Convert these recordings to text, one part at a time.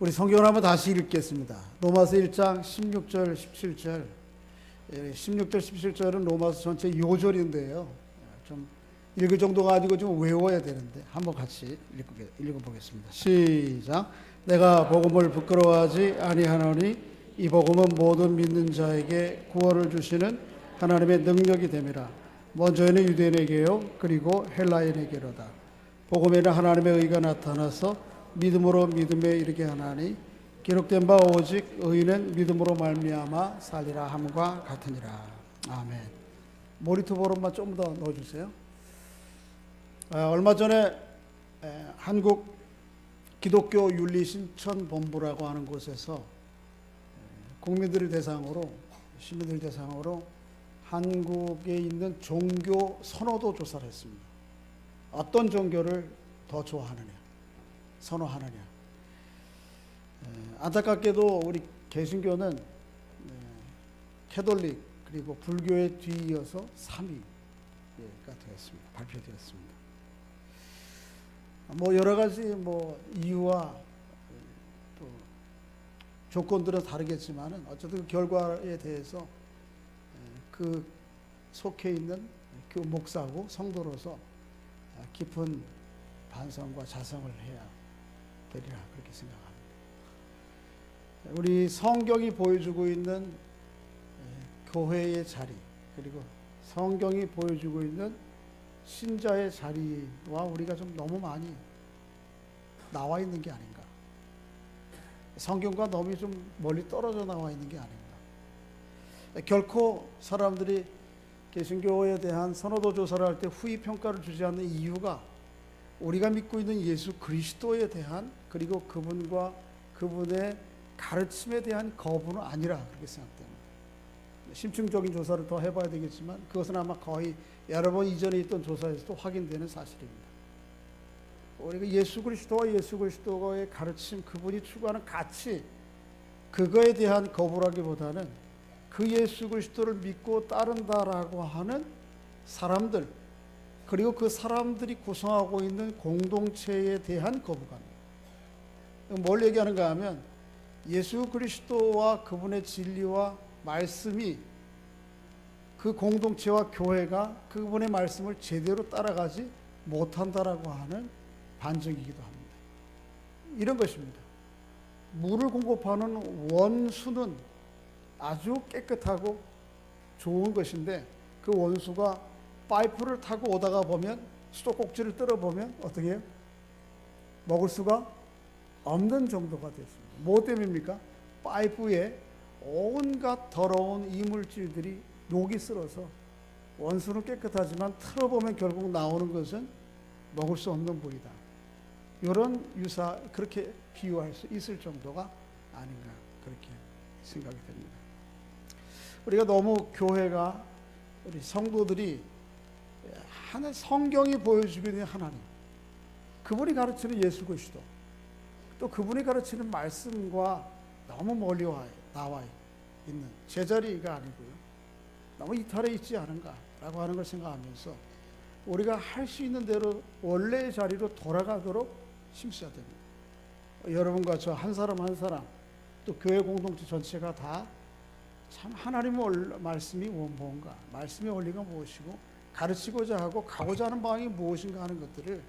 우리 성경을 한번 다시 읽겠습니다. 로마서 1장 16절, 17절. 16절, 17절은 로마서 전체 요절인데요. 좀 읽을 정도가 아니고 좀 외워야 되는데 한번 같이 읽어보겠습니다. 시작. 내가 복음을 부끄러워하지 아니하노니 이 복음은 모든 믿는 자에게 구원을 주시는 하나님의 능력이 됨이라. 먼저에는 유대인에게요 그리고 헬라인에게로다. 복음에는 하나님의 의가 나타나서 믿음으로 믿음에 이르게 하나니 기록된 바 오직 의인은 믿음으로 말미암아 살리라 함과 같으니라. 아멘. 모니터 보름만 좀 더 넣어주세요. 얼마 전에 한국 기독교 윤리신천본부라고 하는 곳에서 국민들을 대상으로, 시민들 대상으로 한국에 있는 종교 선호도 조사를 했습니다. 어떤 종교를 더 좋아하느냐, 선호하느냐. 안타깝게도 우리 개신교는 캐톨릭 그리고 불교에 뒤이어서 3위가 되었습니다. 발표되었습니다. 여러 가지 이유와 또 조건들은 다르겠지만은 어쨌든 그 결과에 대해서 그 속해 있는 그 목사고 성도로서 깊은 반성과 자성을 해야 되리라 그렇게 생각합니다. 우리 성경이 보여주고 있는 교회의 자리 그리고 성경이 보여주고 있는 신자의 자리와 우리가 좀 너무 많이 나와 있는 게 아닌가. 성경과 너무 좀 멀리 떨어져 나와 있는 게 아닌가. 결코 사람들이 개신교에 대한 선호도 조사를 할 때 후위 평가를 주지 않는 이유가 우리가 믿고 있는 예수 그리스도에 대한 그리고 그분과 그분의 가르침에 대한 거부는 아니라 그렇게 생각됩니다. 심층적인 조사를 더 해봐야 되겠지만 그것은 아마 거의 여러 번 이전에 있던 조사에서도 확인되는 사실입니다. 우리가 예수 그리스도와 예수 그리스도의 가르침, 그분이 추구하는 가치, 그거에 대한 거부라기보다는 그 예수 그리스도를 믿고 따른다라고 하는 사람들, 그리고 그 사람들이 구성하고 있는 공동체에 대한 거부감입니다. 뭘 얘기하는가 하면 예수 그리스도와 그분의 진리와 말씀이 그 공동체와 교회가 그분의 말씀을 제대로 따라가지 못한다라고 하는 반증이기도 합니다. 이런 것입니다. 물을 공급하는 원수는 아주 깨끗하고 좋은 것인데 그 원수가 파이프를 타고 오다가 보면 수도꼭지를 뚫어보면 어떻게 해요? 먹을 수가 없는 정도가 됐습니다. 뭐 때문입니까? 파이프에 온갖 더러운 이물질들이 녹이 슬어서 원수는 깨끗하지만 틀어보면 결국 나오는 것은 먹을 수 없는 물이다. 이런 그렇게 비유할 수 있을 정도가 아닌가 그렇게 생각이 됩니다. 우리가 너무 교회가 우리 성도들이 성경이 보여주고 있는 하나님, 그분이 가르치는 예수 그리스도, 또 그분이 가르치는 말씀과 너무 멀리 나와 있는 제자리가 아니고요. 너무 이탈해 있지 않은가라고 하는 걸 생각하면서 우리가 할 수 있는 대로 원래의 자리로 돌아가도록 힘써야 됩니다. 여러분과 저 한 사람 한 사람 또 교회 공동체 전체가 다 참 하나님의 말씀이 뭔가, 말씀의 원리가 무엇이고 가르치고자 하고 가고자 하는 방향이 무엇인가 하는 것들을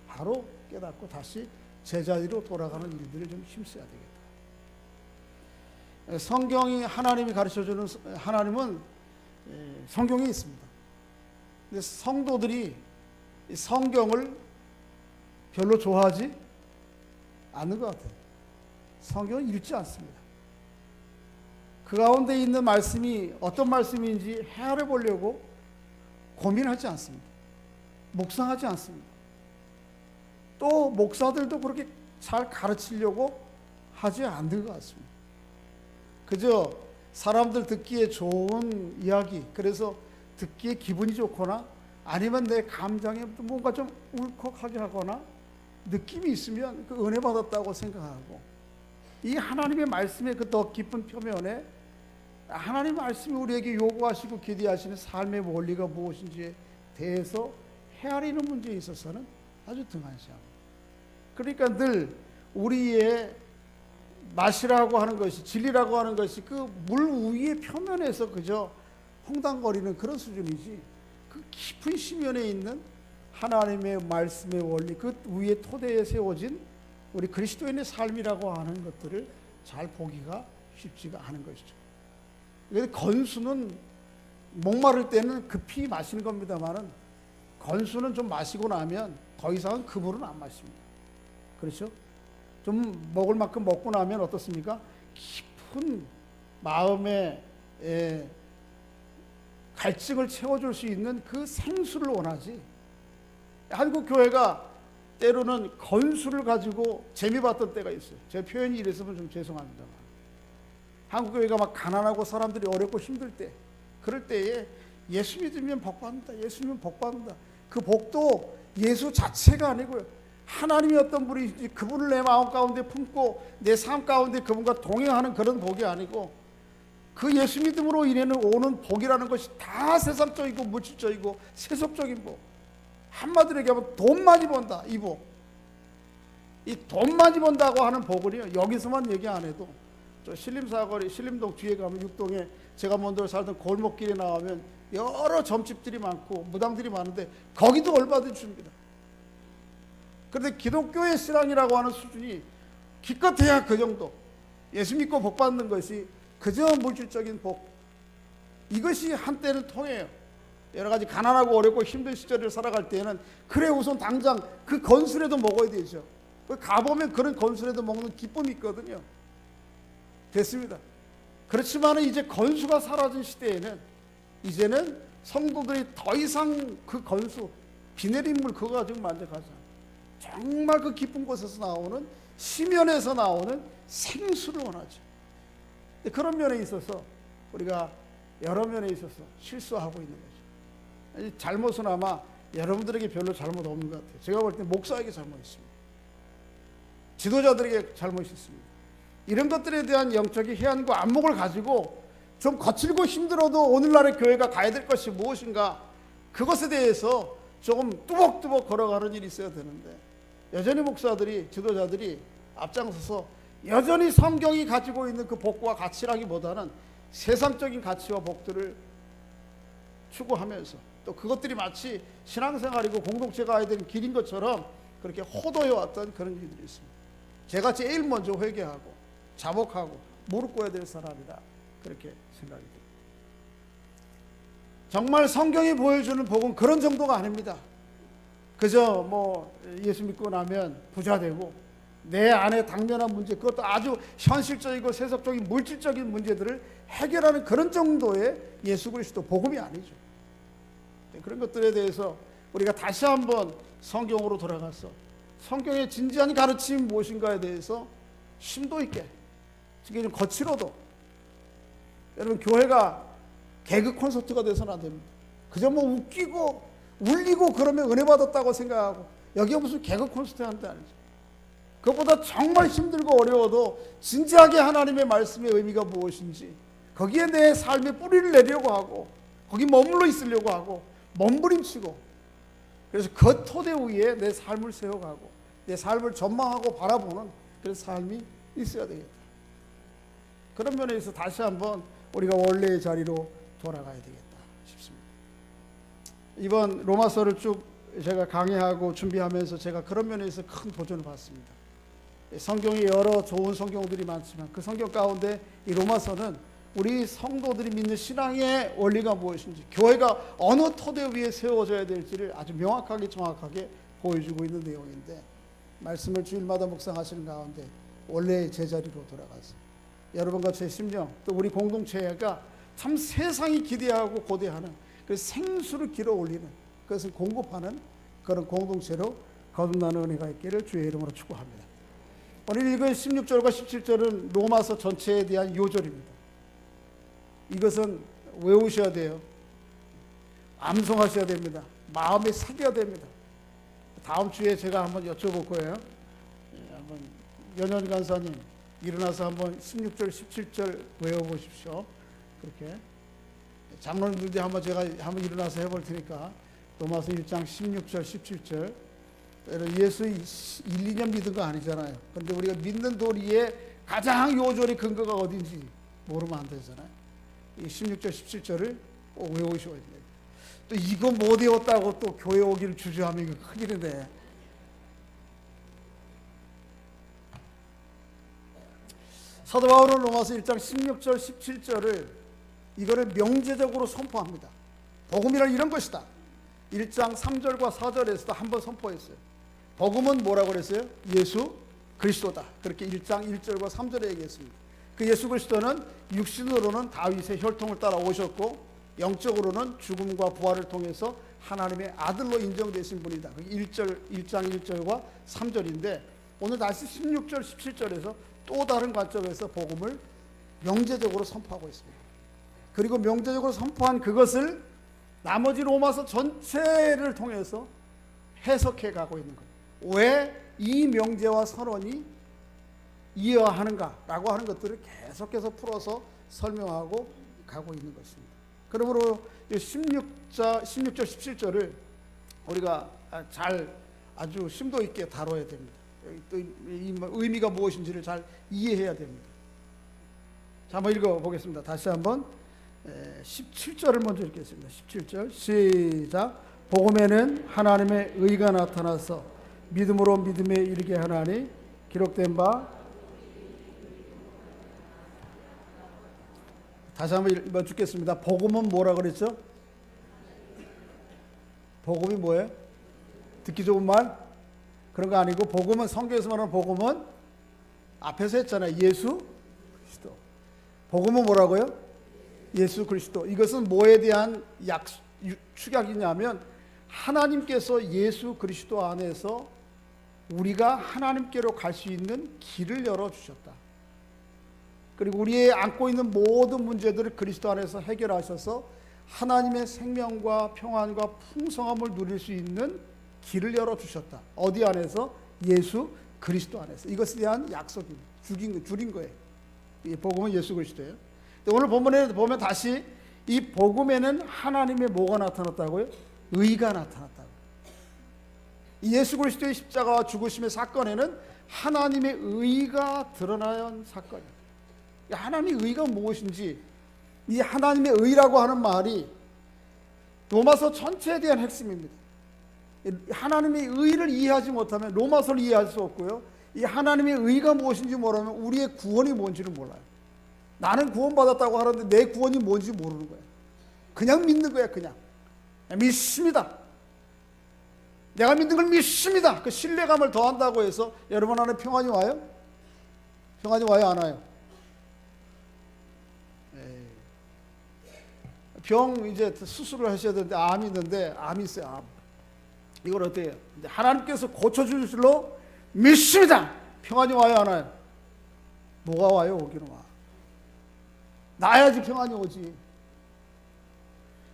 바로 깨닫고 다시 제자리로 돌아가는 일들을 좀 힘써야 되겠다. 성경이 하나님이 가르쳐주는 하나님은 성경에 있습니다. 근데 성도들이 성경을 별로 좋아하지 않는 것 같아요. 성경을 읽지 않습니다. 그 가운데 있는 말씀이 어떤 말씀인지 헤아려 보려고 고민하지 않습니다. 묵상하지 않습니다. 또 목사들도 그렇게 잘 가르치려고 하지 않는 것 같습니다. 그저 사람들 듣기에 좋은 이야기, 그래서 듣기에 기분이 좋거나 아니면 내 감정에 뭔가 좀 울컥하게 하거나 느낌이 있으면 그 은혜 받았다고 생각하고, 이 하나님의 말씀의 그 더 깊은 표면에 하나님의 말씀이 우리에게 요구하시고 기대하시는 삶의 원리가 무엇인지에 대해서 헤아리는 문제에 있어서는 아주 등한시합니다. 그러니까 늘 우리의 맛이라고 하는 것이, 진리라고 하는 것이 그 물 위의 표면에서 그저 퐁당거리는 그런 수준이지, 그 깊은 심연에 있는 하나님의 말씀의 원리, 그 위에 토대에 세워진 우리 그리스도인의 삶이라고 하는 것들을 잘 보기가 쉽지가 않은 것이죠. 그래서 건수는 목마를 때는 급히 마시는 겁니다만은, 건수는 좀 마시고 나면 더 이상은 그 물은 안 마십니다. 그렇죠? 좀 먹을 만큼 먹고 나면 어떻습니까? 깊은 마음의 갈증을 채워줄 수 있는 그 생수를 원하지. 한국 교회가 때로는 건수를 가지고 재미봤던 때가 있어요. 제 표현이 이랬으면 좀 죄송합니다만, 한국 교회가 막 가난하고 사람들이 어렵고 힘들 때, 그럴 때에 예수 믿으면 복 받는다, 예수 믿으면 복 받는다. 그 복도 예수 자체가 아니고요, 하나님이 어떤 분이신지 그분을 내 마음 가운데 품고 내 삶 가운데 그분과 동행하는 그런 복이 아니고, 그 예수 믿음으로 인해는 오는 복이라는 것이 다 세상적이고 물질적이고 세속적인 복. 한마디로 얘기하면 돈 많이 번다, 이 복. 이 돈 많이 번다고 하는 복은요, 여기서만 얘기 안 해도 저 신림사거리, 신림동 뒤에 가면 6동에 제가 먼저 살던 골목길에 나오면 여러 점집들이 많고 무당들이 많은데 거기도 얼마든지 줍니다. 그런데 기독교의 신앙이라고 하는 수준이 기껏해야 그 정도, 예수 믿고 복 받는 것이 그저 물질적인 복, 이것이 한때는 통해요. 여러 가지 가난하고 어렵고 힘든 시절을 살아갈 때에는 그래 우선 당장 그 건술에도 먹어야 되죠. 가보면 그런 건술에도 먹는 기쁨이 있거든요. 됐습니다. 그렇지만 이제 건수가 사라진 시대에는 이제는 성도들이 더 이상 그 건수, 비 내린 물 그거 가지고 만족하지 않아요. 정말 그 깊은 곳에서 나오는, 심연에서 나오는 생수를 원하죠. 그런 면에 있어서 우리가 여러 면에 있어서 실수하고 있는 거죠. 잘못은 아마 여러분들에게 별로 잘못 없는 것 같아요. 제가 볼 때 목사에게 잘못 있습니다. 지도자들에게 잘못이 있습니다. 이런 것들에 대한 영적인 해안과 안목을 가지고 좀 거칠고 힘들어도 오늘날의 교회가 가야 될 것이 무엇인가, 그것에 대해서 조금 뚜벅뚜벅 걸어가는 일이 있어야 되는데, 여전히 목사들이, 지도자들이 앞장서서 여전히 성경이 가지고 있는 그 복과 가치라기보다는 세상적인 가치와 복들을 추구하면서 또 그것들이 마치 신앙생활이고 공동체가 가야 되는 길인 것처럼 그렇게 호도해왔던 그런 일들이 있습니다. 제가 제일 먼저 회개하고 자복하고 무릎 꿇어야 될 사람이다, 그렇게 생각이 듭니다. 정말 성경이 보여주는 복은 그런 정도가 아닙니다. 그저 뭐 예수 믿고 나면 부자 되고 내 안에 당면한 문제, 그것도 아주 현실적이고 세속적인 물질적인 문제들을 해결하는 그런 정도의 예수 그리스도 복음이 아니죠. 그런 것들에 대해서 우리가 다시 한번 성경으로 돌아가서 성경의 진지한 가르침이 무엇인가에 대해서 심도 있게, 특히 좀 거칠어도, 여러분 교회가 개그 콘서트가 돼서는 안 됩니다. 그저 뭐 웃기고 울리고 그러면 은혜 받았다고 생각하고, 여기가 무슨 개그 콘서트 하는 데 아니죠. 그것보다 정말 힘들고 어려워도 진지하게 하나님의 말씀의 의미가 무엇인지, 거기에 내 삶의 뿌리를 내려고 하고 거기 머물러 있으려고 하고 몸부림치고, 그래서 그 토대 위에 내 삶을 세워가고 내 삶을 전망하고 바라보는 그런 삶이 있어야 되겠다. 그런 면에서 다시 한번 우리가 원래의 자리로 돌아가야 되겠다 싶습니다. 이번 로마서를 쭉 제가 강의하고 준비하면서 제가 그런 면에서 큰 도전을 받습니다. 성경에 여러 좋은 성경들이 많지만 그 성경 가운데 이 로마서는 우리 성도들이 믿는 신앙의 원리가 무엇인지, 교회가 어느 토대 위에 세워져야 될지를 아주 명확하게 정확하게 보여주고 있는 내용인데, 말씀을 주일마다 묵상하시는 가운데 원래의 제자리로 돌아가서 여러분과 제 심령, 또 우리 공동체가 참 세상이 기대하고 고대하는 그 생수를 길어 올리는, 그것을 공급하는 그런 공동체로 거듭나는 은혜가 있기를 주의 이름으로 축복합니다. 오늘 읽은 16절과 17절은 로마서 전체에 대한 요절입니다. 이것은 외우셔야 돼요. 암송하셔야 됩니다. 마음에 새겨야 됩니다. 다음 주에 제가 한번 여쭤볼 거예요. 한번 연현 간사님 일어나서 한번 16절, 17절 외워보십시오. 그렇게 장로님들도 제가 한번 일어나서 해볼 테니까 로마서 1장 16절, 17절. 예수 1, 2년 믿은 거 아니잖아요. 그런데 우리가 믿는 도리에 가장 요절의 근거가 어딘지 모르면 안 되잖아요. 이 16절 17절을 꼭 외우셔야 돼요. 또 이거 못 외웠다고 또 교회 오기를 주저하면 이거 큰일인데. 사도 바울은 로마서 1장 16절 17절을 이거를 명제적으로 선포합니다. 복음이란 이런 것이다. 1장 3절과 4절에서도 한번 선포했어요. 복음은 뭐라고 그랬어요? 예수 그리스도다. 그렇게 1장 1절과 3절에 얘기했습니다. 그 예수 그리스도는 육신으로는 다윗의 혈통을 따라 오셨고 영적으로는 죽음과 부활을 통해서 하나님의 아들로 인정되신 분이다. 1장 1절과 3절인데 오늘 다시 16절 17절에서 또 다른 관점에서 복음을 명제적으로 선포하고 있습니다. 그리고 명제적으로 선포한 그것을 나머지 로마서 전체를 통해서 해석해 가고 있는 거예요. 왜 이 명제와 선언이 이어하는가라고 하는 것들을 계속해서 풀어서 설명하고 가고 있는 것입니다. 그러므로 16절 17절을 우리가 잘 아주 심도 있게 다뤄야 됩니다. 또 이 의미가 무엇인지를 잘 이해해야 됩니다. 자, 한번 읽어보겠습니다. 다시 한번 17절을 먼저 읽겠습니다. 17절 시작. 복음에는 하나님의 의가 나타나서 믿음으로 믿음에 이르게 하나니 기록된 바. 다시 한번 읽어 주겠습니다. 복음은 뭐라 그랬죠? 복음이 뭐예요? 듣기 좋은 말? 그런 거 아니고 복음은 성경에서 말하는 복음은 앞에서 했잖아요. 예수 그리스도. 복음은 뭐라고요? 예수 그리스도. 이것은 뭐에 대한 축약이냐면 하나님께서 예수 그리스도 안에서 우리가 하나님께로 갈 수 있는 길을 열어주셨다. 그리고 우리의 안고 있는 모든 문제들을 그리스도 안에서 해결하셔서 하나님의 생명과 평안과 풍성함을 누릴 수 있는 길을 열어주셨다. 어디 안에서? 예수 그리스도 안에서. 이것에 대한 약속입니다. 줄인 거예요. 이 복음은 예수 그리스도예요. 오늘 본문에 보면 다시 이 복음에는 하나님의 뭐가 나타났다고요? 의가 나타났다고. 이 예수 그리스도의 십자가와 죽으심의 사건에는 하나님의 의가 드러난 사건이에요. 하나님의 의가 무엇인지, 이 하나님의 의라고 하는 말이 로마서 전체에 대한 핵심입니다. 하나님의 의를 이해하지 못하면 로마서를 이해할 수 없고요. 이 하나님의 의가 무엇인지 모르면 우리의 구원이 뭔지를 몰라요. 나는 구원받았다고 하는데 내 구원이 뭔지 모르는 거예요. 그냥 믿는 거야. 그냥 믿습니다. 내가 믿는 걸 믿습니다. 그 신뢰감을 더한다고 해서 여러분 안에 평안이 와요? 평안이 와요? 안 와요? 병 이제 수술을 하셔야 되는데 암이 있는데 암이 있어요. 암. 이걸 어떻게 해요? 하나님께서 고쳐줄 줄로 믿습니다. 평안이 와요? 안 와요? 뭐가 와요? 오기는 와. 나야지 평안이 오지.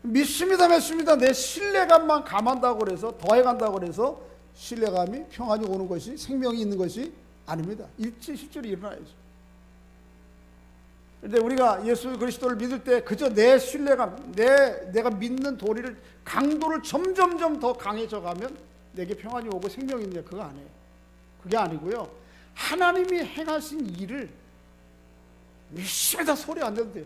믿습니다. 내 신뢰감만 감한다고 그래서 더해간다고 그래서 신뢰감이 평안이 오는 것이 생명이 있는 것이 아닙니다. 실제로 일어나야죠. 그런데 우리가 예수 그리스도를 믿을 때 그저 내 신뢰감, 내가 믿는 도리를 강도를 점점점 더 강해져 가면 내게 평안이 오고 생명이 있는데 그거 아니에요. 그게 아니고요. 하나님이 행하신 일을 믿습니다. 소리 안 내도 돼요.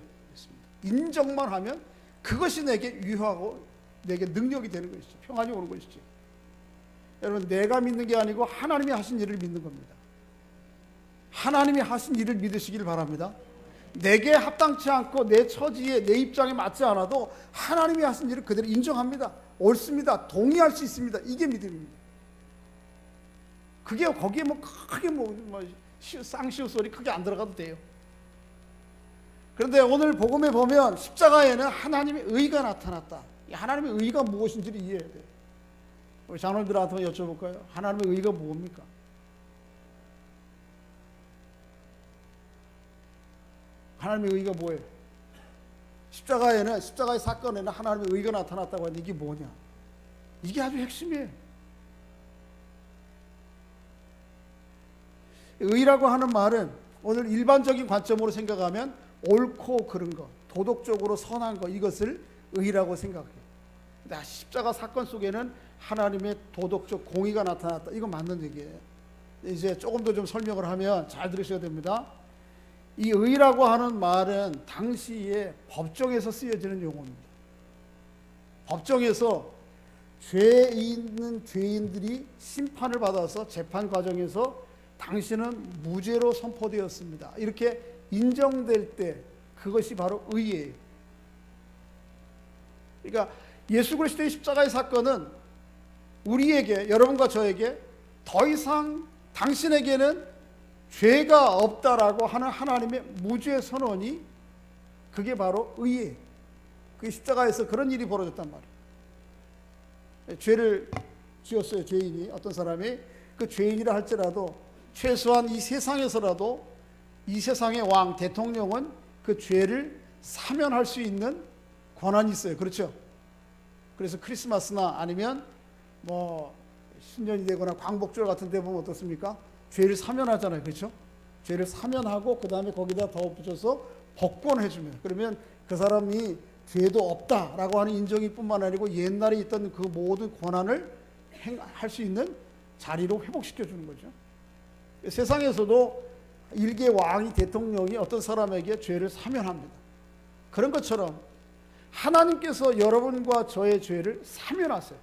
인정만 하면 그것이 내게 유효하고 내게 능력이 되는 것이죠. 평안이 오는 것이죠. 여러분, 내가 믿는 게 아니고 하나님이 하신 일을 믿는 겁니다. 하나님이 하신 일을 믿으시길 바랍니다. 내게 합당치 않고 내 처지에 내 입장에 맞지 않아도 하나님이 하신 일을 그대로 인정합니다. 옳습니다. 동의할 수 있습니다. 이게 믿음입니다. 그게 거기에 크게 쌍시우 소리 크게 안 들어가도 돼요. 그런데 오늘 복음에 보면 십자가에는 하나님의 의가 나타났다. 이 하나님의 의가 무엇인지를 이해해야 돼요. 우리 장로님들한테 여쭤볼까요? 하나님의 의가 뭡니까? 하나님의 의가 뭐예요? 십자가의 사건에는 하나님의 의가 나타났다고 하는데 이게 뭐냐? 이게 아주 핵심이에요. 의라고 하는 말은 오늘 일반적인 관점으로 생각하면 옳고 그른 것, 도덕적으로 선한 것, 이것을 의라고 생각해요. 근데 십자가 사건 속에는 하나님의 도덕적 공의가 나타났다. 이거 맞는 얘기예요. 이제 조금 더 좀 설명을 하면 잘 들으셔야 됩니다. 이 의라고 하는 말은 당시에 법정에서 쓰여지는 용어입니다. 법정에서 죄 있는 죄인들이 심판을 받아서 재판 과정에서 당신은 무죄로 선포되었습니다, 이렇게 인정될 때 그것이 바로 의예요. 그러니까 예수 그리스도의 십자가의 사건은 우리에게, 여러분과 저에게 더 이상 당신에게는 죄가 없다라고 하는 하나님의 무죄 선언이, 그게 바로 의예요. 그 십자가에서 그런 일이 벌어졌단 말이에요. 죄를 지었어요, 죄인이. 어떤 사람이 그 죄인이라 할지라도 최소한 이 세상에서라도 이 세상의 왕 대통령은 그 죄를 사면할 수 있는 권한이 있어요. 그렇죠? 그래서 크리스마스나 아니면 뭐 신년이 되거나 광복절 같은 데 보면 어떻습니까? 죄를 사면하잖아요. 그렇죠? 죄를 사면하고 그 다음에 거기다 덧붙여서 복권해주면, 그러면 그 사람이 죄도 없다라고 하는 인정이 뿐만 아니고 옛날에 있던 그 모든 권한을 할 수 있는 자리로 회복시켜주는 거죠. 세상에서도 일개 왕이, 대통령이 어떤 사람에게 죄를 사면합니다. 그런 것처럼 하나님께서 여러분과 저의 죄를 사면하세요.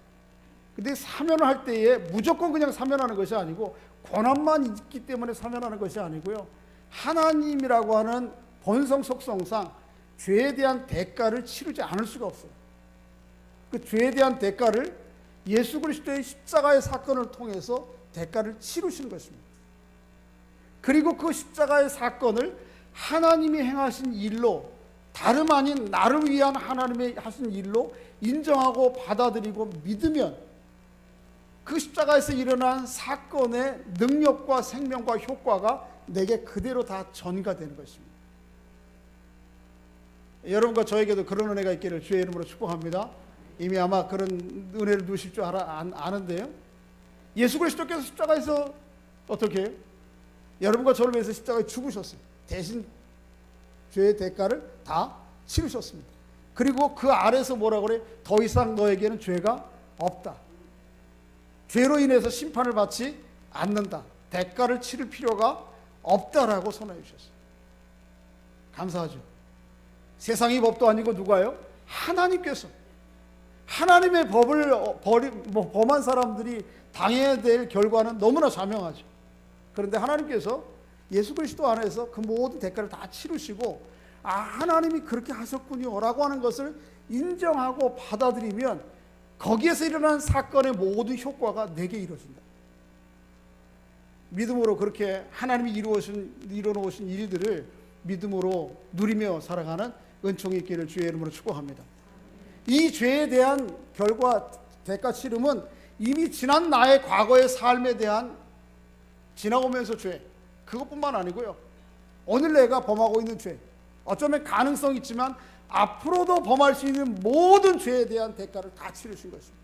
근데 사면을 할 때에 무조건 그냥 사면하는 것이 아니고 권한만 있기 때문에 사면하는 것이 아니고요, 하나님이라고 하는 본성 속성상 죄에 대한 대가를 치르지 않을 수가 없어요. 그 죄에 대한 대가를 예수 그리스도의 십자가의 사건을 통해서 대가를 치르신 것입니다. 그리고 그 십자가의 사건을 하나님이 행하신 일로, 다름 아닌 나를 위한 하나님의 하신 일로 인정하고 받아들이고 믿으면 그 십자가에서 일어난 사건의 능력과 생명과 효과가 내게 그대로 다 전가되는 것입니다. 여러분과 저에게도 그런 은혜가 있기를 주의 이름으로 축복합니다. 이미 아마 그런 은혜를 누실 줄 아는데요, 예수 그리스도께서 십자가에서 어떻게 해요? 여러분과 저를 위해서 십자가에 죽으셨어요. 대신 죄의 대가를 다 치르셨습니다. 그리고 그 아래서 뭐라 그래? 더 이상 너에게는 죄가 없다. 죄로 인해서 심판을 받지 않는다. 대가를 치를 필요가 없다라고 선언해 주셨어요. 감사하죠. 세상의 법도 아니고 누가요? 하나님께서. 하나님의 법을 범한 사람들이 당해야 될 결과는 너무나 자명하죠. 그런데 하나님께서 예수 그리스도 안에서 그 모든 대가를 다 치르시고, 아, 하나님이 그렇게 하셨군요 라고 하는 것을 인정하고 받아들이면 거기에서 일어난 사건의 모든 효과가 내게 이루어진다. 믿음으로 그렇게 하나님이 이루어놓으신 일들을 믿음으로 누리며 살아가는 은총이 있기를 주의 이름으로 축복합니다. 이 죄에 대한 결과, 대가 치름은 이미 지난 나의 과거의 삶에 대한 지나오면서 죄, 그것뿐만 아니고요, 오늘 내가 범하고 있는 죄, 어쩌면 가능성이 있지만 앞으로도 범할 수 있는 모든 죄에 대한 대가를 다 치르신 것입니다.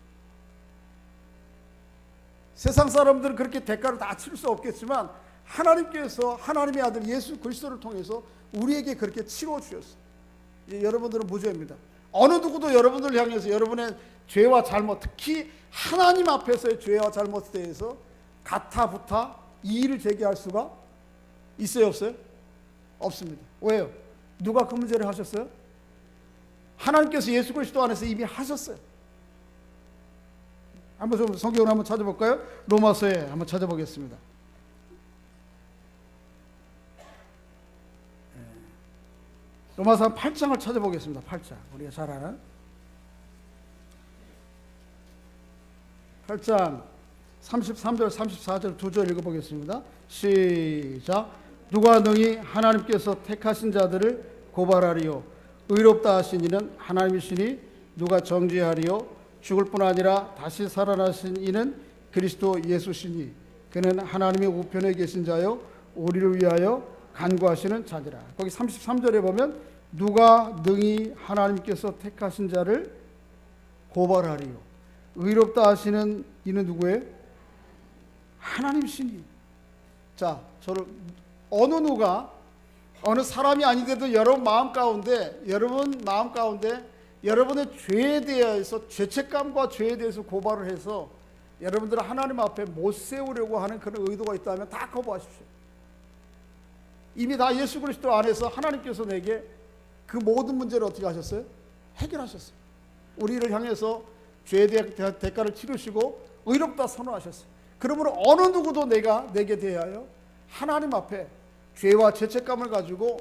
세상 사람들은 그렇게 대가를 다 치를 수 없겠지만 하나님께서 하나님의 아들 예수 그리스도를 통해서 우리에게 그렇게 치러 주셨어요. 여러분들은 무죄입니다. 어느 누구도 여러분들을 향해서 여러분의 죄와 잘못, 특히 하나님 앞에서의 죄와 잘못에 대해서 가타부타 이의를 제기할 수가 있어요, 없어요? 없습니다. 왜요? 누가 그 문제를 하셨어요? 하나님께서 예수 그리스도 안에서 이미 하셨어요. 한번 좀 성경을 한번 찾아볼까요? 로마서에 한번 찾아보겠습니다. 로마서 8장을 찾아보겠습니다. 8장, 우리가 잘 아는 8장 33절 34절 두 절 읽어보겠습니다. 시작. 누가 능히 하나님께서 택하신 자들을 고발하리요? 의롭다 하신 이는 하나님이시니 누가 정죄하리요? 죽을 뿐 아니라 다시 살아나신 이는 그리스도 예수시니 그는 하나님의 우편에 계신 자요 우리를 위하여 간구하시는 자니라. 거기 33절에 보면 누가 능히 하나님께서 택하신 자를 고발하리요? 의롭다 하시는 이는 누구예요? 하나님이시니. 자, 저를 어느 누가, 어느 사람이 아니더라도 여러분 마음 가운데 여러분의 죄에 대해서, 죄책감과 죄에 대해서 고발을 해서 여러분들은 하나님 앞에 못 세우려고 하는 그런 의도가 있다면 다 거부하십시오. 이미 다 예수 그리스도 안에서 하나님께서 내게 그 모든 문제를 어떻게 하셨어요? 해결하셨어요. 우리를 향해서 죄의 대가를 치르시고 의롭다 선언하셨어요. 그러므로 어느 누구도 내게 대하여 하나님 앞에 죄와 죄책감을 가지고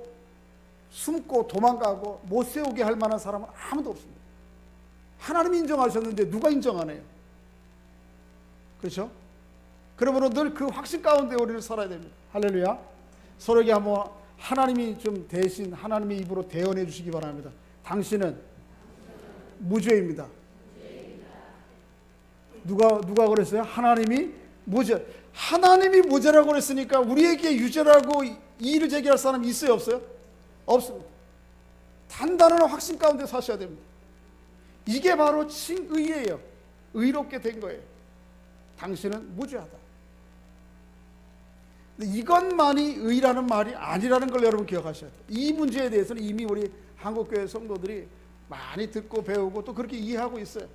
숨고 도망가고 못 세우게 할 만한 사람은 아무도 없습니다. 하나님이 인정하셨는데 누가 인정하네요? 그렇죠? 그러므로 늘 그 확신 가운데 우리를 살아야 됩니다. 할렐루야. 서로에게 한번 하나님이 좀 대신 하나님의 입으로 대언해 주시기 바랍니다. 당신은 무죄입니다. 누가 그랬어요? 하나님이 무죄. 하나님이 무죄라고 그랬으니까 우리에게 유죄라고 이의를 제기할 사람이 있어요, 없어요? 없습니다. 단단한 확신 가운데 사셔야 됩니다. 이게 바로 칭의예요. 의롭게 된 거예요. 당신은 무죄하다. 이것만이 의라는 말이 아니라는 걸 여러분 기억하셔야 돼요. 이 문제에 대해서는 이미 우리 한국교회 성도들이 많이 듣고 배우고 또 그렇게 이해하고 있어요.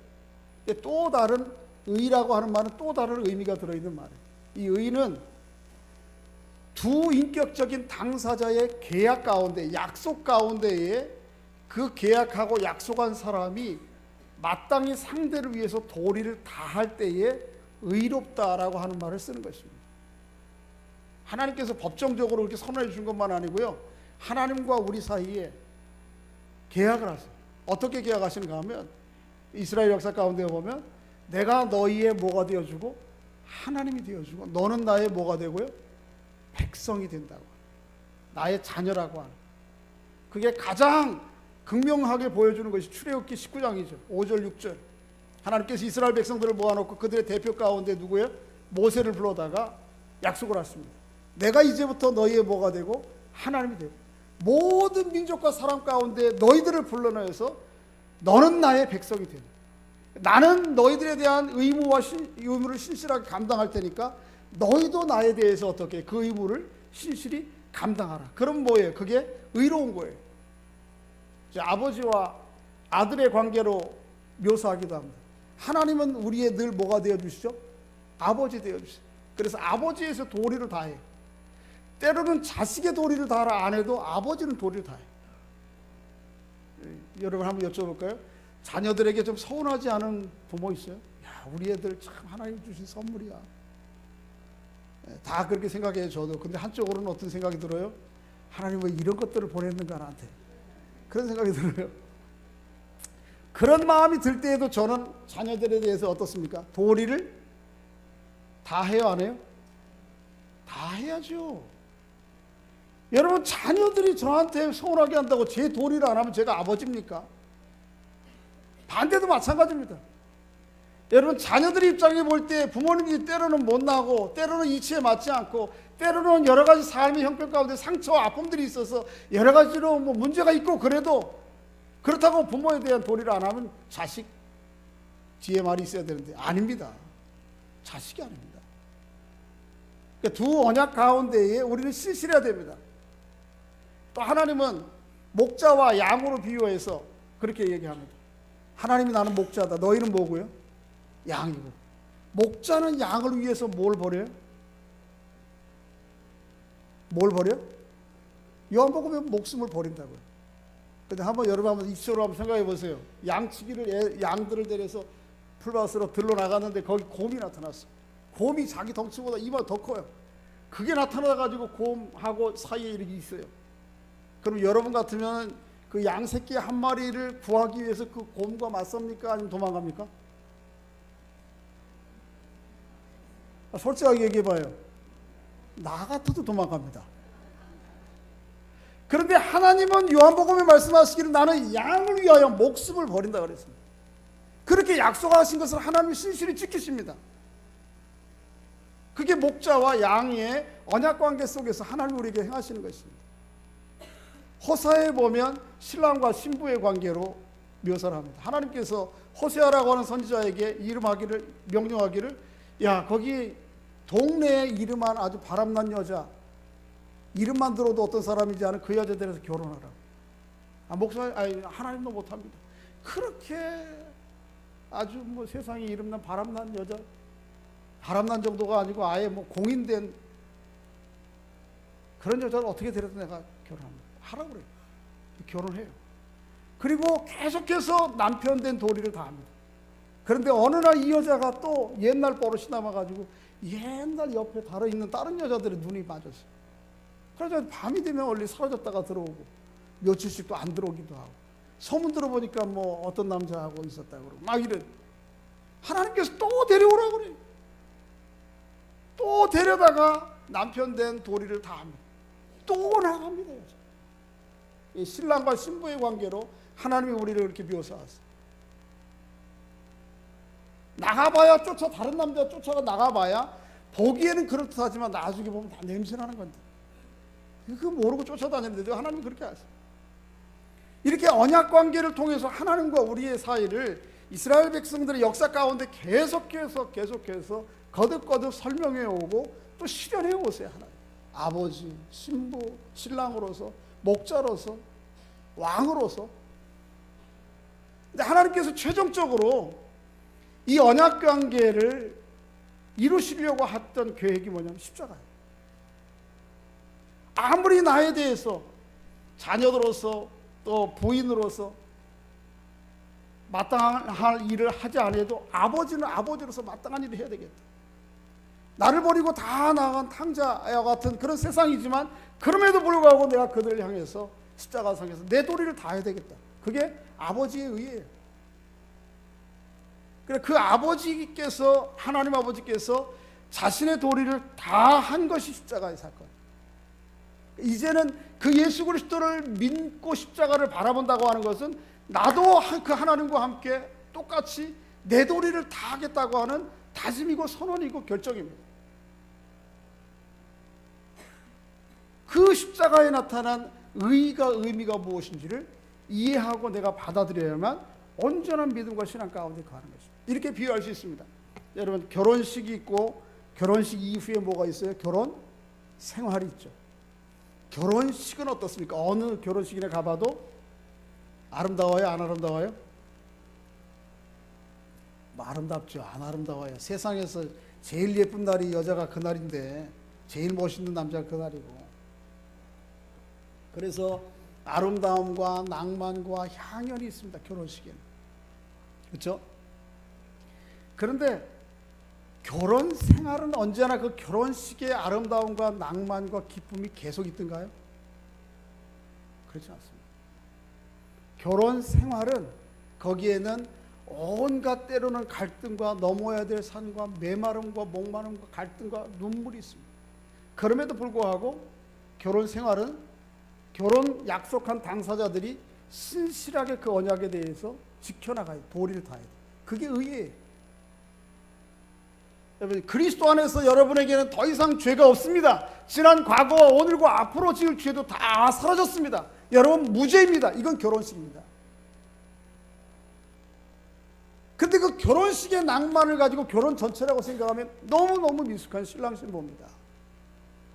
또 다른 의라고 하는 말은 또 다른 의미가 들어있는 말이에요. 이 의는 두 인격적인 당사자의 계약 가운데, 약속 가운데에 그 계약하고 약속한 사람이 마땅히 상대를 위해서 도리를 다할 때에 의롭다라고 하는 말을 쓰는 것입니다. 하나님께서 법정적으로 그렇게 선언해 주신 것만 아니고요, 하나님과 우리 사이에 계약을 하세요. 어떻게 계약하시는가 하면 이스라엘 역사 가운데 보면 내가 너희의 뭐가 되어주고 하나님이 되어주고 너는 나의 뭐가 되고요? 백성이 된다고, 나의 자녀라고 하는, 그게 가장 극명하게 보여주는 것이 출애굽기 19장이죠. 5절 6절 하나님께서 이스라엘 백성들을 모아놓고 그들의 대표 가운데 누구예요? 모세를 불러다가 약속을 하십니다. 내가 이제부터 너희의 뭐가 되고 하나님이 되고 모든 민족과 사람 가운데 너희들을 불러내서 너는 나의 백성이 되는, 나는 너희들에 대한 의무를 신실하게 감당할 테니까 너희도 나에 대해서 어떻게 그 의무를 신실히 감당하라. 그럼 뭐예요? 그게 의로운 거예요. 아버지와 아들의 관계로 묘사하기도 합니다. 하나님은 우리의 늘 뭐가 되어주시죠? 아버지 되어주시죠. 그래서 아버지에서 도리를 다해요. 때로는 자식의 도리를 다하라 안 해도 아버지는 도리를 다해요. 여러분 한번 여쭤볼까요? 자녀들에게 좀 서운하지 않은 부모 있어요? 야, 우리 애들 참 하나님 주신 선물이야. 다 그렇게 생각해요, 저도. 근데 한쪽으로는 어떤 생각이 들어요? 하나님 왜 이런 것들을 보냈는가 나한테. 그런 생각이 들어요. 그런 마음이 들 때에도 저는 자녀들에 대해서 어떻습니까? 도리를 다 해요, 안 해요? 다 해야죠. 여러분, 자녀들이 저한테 서운하게 한다고 제 도리를 안 하면 제가 아버지입니까? 반대도 마찬가지입니다. 여러분, 자녀들 입장에 볼 때 부모님이 때로는 못나고 때로는 이치에 맞지 않고 때로는 여러 가지 삶의 형편 가운데 상처와 아픔들이 있어서 여러 가지로 뭐 문제가 있고, 그래도 그렇다고 부모에 대한 도리를 안 하면 자식 뒤에 말이 있어야 되는데 아닙니다. 자식이 아닙니다. 그러니까 두 언약 가운데에 우리는 신실해야 됩니다. 또 하나님은 목자와 양으로 비유해서 그렇게 얘기합니다. 하나님이 나는 목자다. 너희는 뭐고요? 양이고. 목자는 양을 위해서 뭘 버려요? 뭘 버려? 요한복음에 목숨을 버린다고요. 근데 여러분 한번 이치로 한번 생각해 보세요. 양들을 데려서 풀밭으로 들러 나갔는데 거기 곰이 나타났어. 곰이 자기 덩치보다 이마가 더 커요. 그게 나타나가지고 곰하고 사이에 이렇게 있어요. 그럼 여러분 같으면 그 양 새끼 한 마리를 구하기 위해서 그 곰과 맞섭니까? 아니면 도망갑니까? 솔직하게 얘기해봐요. 나 같아도 도망갑니다. 그런데 하나님은 요한복음에 말씀하시기를 나는 양을 위하여 목숨을 버린다 그랬습니다. 그렇게 약속하신 것을 하나님이 신실히 지키십니다. 그게 목자와 양의 언약관계 속에서 하나님이 우리에게 행하시는 것입니다. 호사에 보면 신랑과 신부의 관계로 묘사를 합니다. 하나님께서 호세아라고 하는 선지자에게 명령하기를, 야, 거기 동네에 이름한 아주 바람난 여자, 이름만 들어도 어떤 사람이지 않은 그 여자에 대해서 결혼하라. 하나님도 못합니다. 그렇게 아주 뭐 세상에 이름난 바람난 여자, 바람난 정도가 아니고 아예 뭐 공인된 그런 여자를 어떻게 데려다 내가 결혼합니다. 하라고 그래요. 결혼해요. 그리고 계속해서 남편 된 도리를 다 합니다. 그런데 어느 날 이 여자가 또 옛날 버릇이 남아가지고 옛날 옆에 있는 다른 여자들의 눈이 맞았어요. 그래서 밤이 되면 원래 사라졌다가 들어오고 며칠씩 또 안 들어오기도 하고, 소문 들어보니까 뭐 어떤 남자하고 있었다고 그러고 막 이래. 하나님께서 또 데려오라고 그래요. 또 데려다가 남편 된 도리를 다 합니다. 또 나갑니다. 이 신랑과 신부의 관계로 하나님이 우리를 이렇게 묘사하세요. 나가봐야 다른 남자 쫓아가 나가봐야 보기에는 그렇듯하지만 나중에 보면 다 냄새나는 건데, 그거 모르고 쫓아다니는데도 하나님이 그렇게 하세요. 이렇게 언약 관계를 통해서 하나님과 우리의 사이를 이스라엘 백성들의 역사 가운데 계속해서 거듭거듭 설명해 오고 또 실현해 오세요. 하나님, 아버지, 신부, 신랑으로서, 목자로서, 왕으로서. 근데 하나님께서 최종적으로 이 언약 관계를 이루시려고 했던 계획이 뭐냐면 십자가예요. 아무리 나에 대해서 자녀들로서 또 부인으로서 마땅한 일을 하지 않아도 아버지는 아버지로서 마땅한 일을 해야 되겠다. 나를 버리고 다 나간 탕자와 같은 그런 세상이지만 그럼에도 불구하고 내가 그들을 향해서 십자가상에서 내 도리를 다해야 되겠다. 그게 아버지의 의예요. 그 아버지께서, 하나님 아버지께서 자신의 도리를 다 한 것이 십자가의 사건. 이제는 그 예수 그리스도를 믿고 십자가를 바라본다고 하는 것은 나도 그 하나님과 함께 똑같이 내 도리를 다 하겠다고 하는 다짐이고 선언이고 결정입니다. 그 십자가에 나타난 의미가 무엇인지를 이해하고 내가 받아들여야만 온전한 믿음과 신앙 가운데 가는 것입니다. 이렇게 비유할 수 있습니다. 여러분, 결혼식이 있고 결혼식 이후에 뭐가 있어요? 결혼 생활이 있죠. 결혼식은 어떻습니까? 어느 결혼식이나 가봐도 아름다워요? 안 아름다워요? 뭐 아름답죠. 안 아름다워요. 세상에서 제일 예쁜 날이 여자가 그 날인데 제일 멋있는 남자가 그 날이고, 그래서 아름다움과 낭만과 향연이 있습니다. 결혼식에는. 그렇죠? 그런데 결혼 생활은 언제나 그 결혼식의 아름다움과 낭만과 기쁨이 계속 있던가요? 그렇지 않습니다. 결혼 생활은 거기에는 온갖 때로는 갈등과 넘어야 될 산과 메마름과 목마름과 갈등과 눈물이 있습니다. 그럼에도 불구하고 결혼 생활은 결혼 약속한 당사자들이 신실하게 그 언약에 대해서 지켜나가야 돼. 도리를 다해야 돼. 그게 의예요. 여러분, 그리스도 안에서 여러분에게는 더 이상 죄가 없습니다. 지난 과거와 오늘과 앞으로 지을 죄도 다 사라졌습니다. 여러분 무죄입니다. 이건 결혼식입니다. 근데 그 결혼식의 낭만을 가지고 결혼 전체라고 생각하면 너무너무 미숙한 신랑 신부입니다.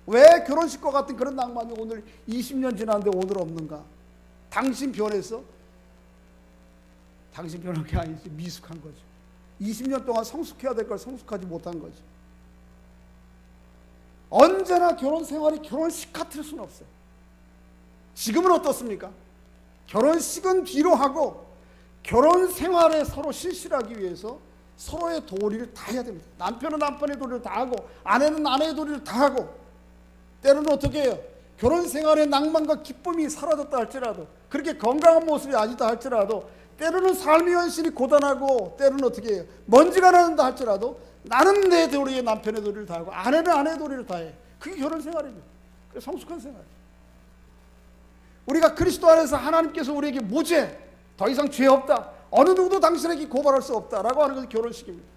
왜 결혼식과 같은 그런 낭만이 오늘 20년 지났는데 오늘 없는가? 당신 변했어? 당신 변한 게 아니지, 미숙한 거죠. 20년 동안 성숙해야 될 걸 성숙하지 못한 거죠. 언제나 결혼 생활이 결혼식 같을 수는 없어요. 지금은 어떻습니까? 결혼식은 뒤로 하고 결혼 생활에 서로 신실하기 위해서 서로의 도리를 다 해야 됩니다. 남편은 남편의 도리를 다 하고 아내는 아내의 도리를 다 하고, 때로는 어떻게 해요? 결혼 생활의 낭만과 기쁨이 사라졌다 할지라도, 그렇게 건강한 모습이 아니다 할지라도, 때로는 삶의 현실이 고단하고 때로는 어떻게 해요? 먼지가 나는다 할지라도 나는 내 도리에 남편의 도리를 다하고 아내는 아내의 도리를 다해. 그게 결혼 생활입니다. 그게 성숙한 생활이에요. 우리가 그리스도 안에서 하나님께서 우리에게 무죄, 더 이상 죄 없다, 어느 누구도 당신에게 고발할 수 없다라고 하는 것이 결혼식입니다.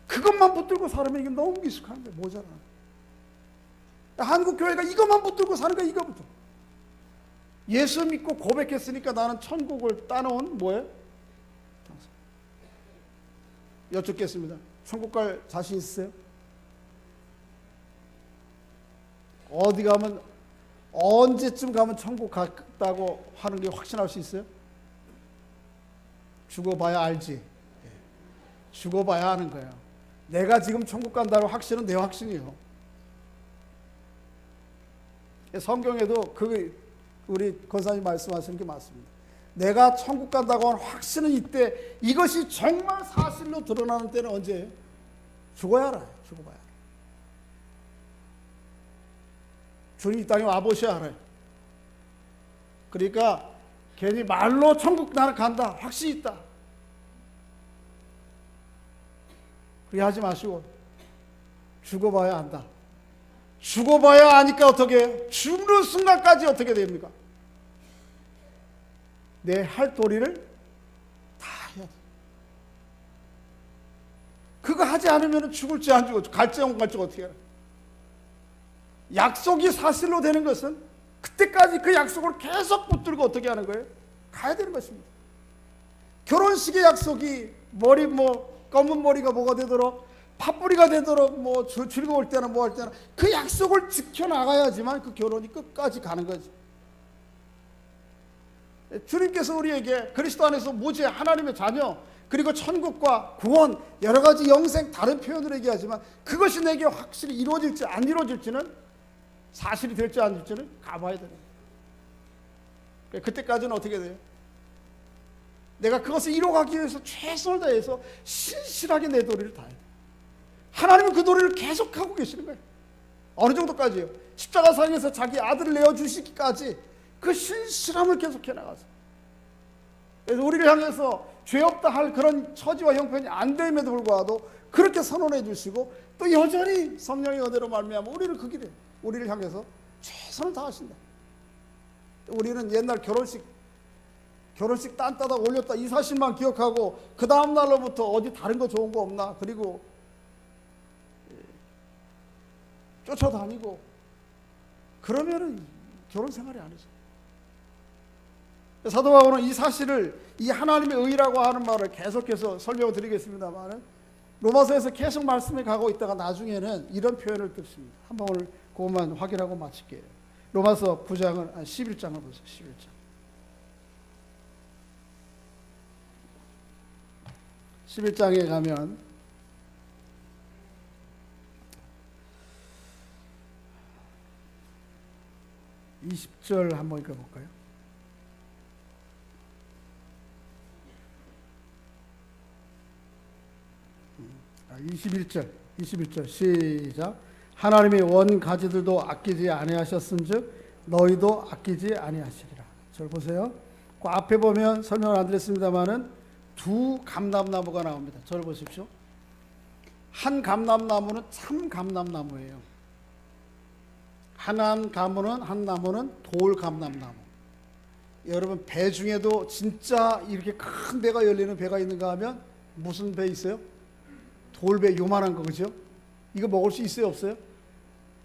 그것만 붙들고 살면 이게 너무 미숙한데 모자라. 한국 교회가 이것만 붙들고 사는 거야. 이거부터 예수 믿고 고백했으니까 나는 천국을 따놓은 뭐예요? 여쭙겠습니다. 천국 갈 자신 있으세요? 어디 가면, 언제쯤 가면 천국 갔다고 하는 게 확신할 수 있어요? 죽어봐야 알지. 죽어봐야 하는 거예요. 내가 지금 천국 간다는 확신은 내 확신이에요. 성경에도 우리 권사님 말씀하시는 게 맞습니다. 내가 천국 간다고 하는 확신은 이때, 이것이 정말 사실로 드러나는 때는 언제예요? 죽어야 알아요. 죽어봐야 알아요. 주님 이 땅에 와보셔야 알아요. 그러니까 괜히 말로 천국 나는 간다, 확신이 있다, 그렇게 하지 마시고 죽어봐야 안다. 죽어봐야 아니까 어떻게 해요? 죽는 순간까지 어떻게 됩니까? 내 할 도리를 다 해야 돼. 그거 하지 않으면 죽을지 안 죽을지, 갈지 안 갈지 어떻게 해요? 약속이 사실로 되는 것은 그때까지 그 약속을 계속 붙들고 어떻게 하는 거예요? 가야 되는 것입니다. 결혼식의 약속이 머리 검은 머리가 뭐가 되도록, 팥뿌리가 되도록 즐거울 때나 뭐 할 때나 그 약속을 지켜나가야지만 그 결혼이 끝까지 가는 거지. 주님께서 우리에게 그리스도 안에서 무죄, 하나님의 자녀, 그리고 천국과 구원, 여러 가지 영생, 다른 표현으로 얘기하지만 그것이 내게 확실히 이루어질지 안 이루어질지는, 사실이 될지 안 될지는 가봐야 되는 거예요. 그때까지는 어떻게 돼요? 내가 그것을 이루어가기 위해서 최선을 다해서 신실하게 내 도리를 다해야 돼요. 하나님은 그 도리를 계속하고 계시는 거예요. 어느 정도까지요? 십자가상에서 자기 아들을 내어주시기까지 그 신실함을 계속해 나가서, 그래서 우리를 향해서 죄 없다 할 그런 처지와 형편이 안 됨에도 불구하고 그렇게 선언해 주시고 또 여전히 성령의 은혜로 말미암아 우리를 그 길에, 우리를 향해서 최선을 다하신다. 우리는 옛날 결혼식 딴 따다 올렸다 이 사실만 기억하고 그 다음 날로부터 어디 다른 거 좋은 거 없나, 그리고 쫓아다니고 그러면은 결혼 생활이 아니죠. 사도 바울은 이 사실을, 이 하나님의 의라고 하는 말을 계속해서 설명을 드리겠습니다만, 로마서에서 계속 말씀해 가고 있다가 나중에는 이런 표현을 듣습니다. 한번 오늘 그것만 확인하고 마칠게요. 로마서 9장을 11장을 보세요. 11장에 가면 20절 한번 읽어볼까요? 아, 21절 시작. 하나님의 원 가지들도 아끼지 아니하셨은즉 너희도 아끼지 아니하시리라. 절 보세요. 그 앞에 보면 설명을 안 드렸습니다만은 두 감람나무가 나옵니다. 저를 보십시오. 한 감람나무는 참 감람나무예요. 한 나무는 돌 감람나무. 여러분, 배 중에도 진짜 이렇게 큰 배가 열리는 배가 있는가 하면 무슨 배 있어요? 돌배, 요만한 거, 그죠? 이거 먹을 수 있어요, 없어요?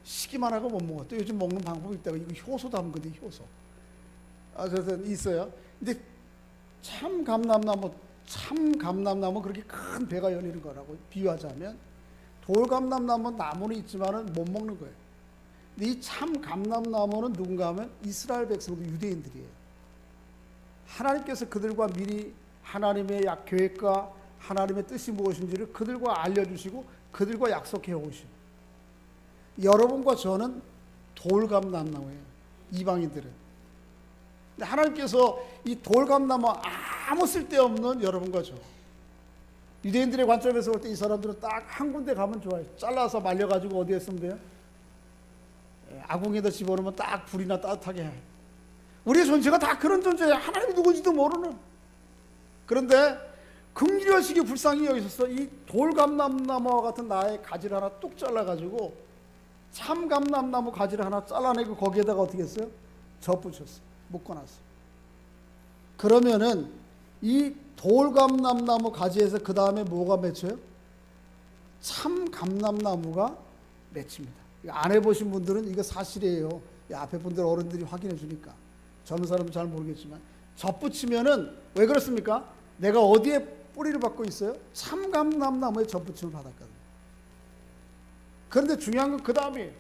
시기만 하고 못 먹어. 또 요즘 먹는 방법이 있다고. 이거 효소 담은 건데, 효소. 그래서 있어요. 근데 참 감람나무 그렇게 큰 배가 열리는 거라고 비유하자면, 돌감람나무 나무는 있지만은 못 먹는 거예요. 근데 이 참 감람나무는 누군가 하면 이스라엘 백성도 유대인들이에요. 하나님께서 그들과 미리 하나님의 계획과 하나님의 뜻이 무엇인지를 그들과 알려주시고 그들과 약속해 오시고, 여러분과 저는 돌감람나무예요. 이방인들은. 근데 하나님께서 이 돌감나무 아무 쓸데없는 여러분과 저, 유대인들의 관점에서 볼 때 이 사람들은 딱 한 군데 가면 좋아요. 잘라서 말려가지고 어디에 쓰면 돼요? 아궁이에다 집어넣으면 딱 불이나 따뜻하게 해. 우리의 존재가 다 그런 존재예요. 하나님이 누군지도 모르는. 그런데 긍휼하시게 불쌍히 여기셔서 이 돌감람나무와 같은 나의 가지를 하나 뚝 잘라가지고 참감람나무 가지를 하나 잘라내고 거기에다가 어떻게 했어요? 접붙였어요. 묶어놨어요. 그러면은 이 돌감람나무 가지에서 그 다음에 뭐가 맺혀요? 참감람나무가 맺힙니다. 안 해보신 분들은 이거 사실이에요. 앞에 분들 어른들이 확인해 주니까. 젊은 사람은 잘 모르겠지만 접붙이면은 왜 그렇습니까? 내가 어디에 뿌리를 받고 있어요? 참감람나무에 접붙임을 받았거든요. 그런데 중요한 건 그 다음이에요.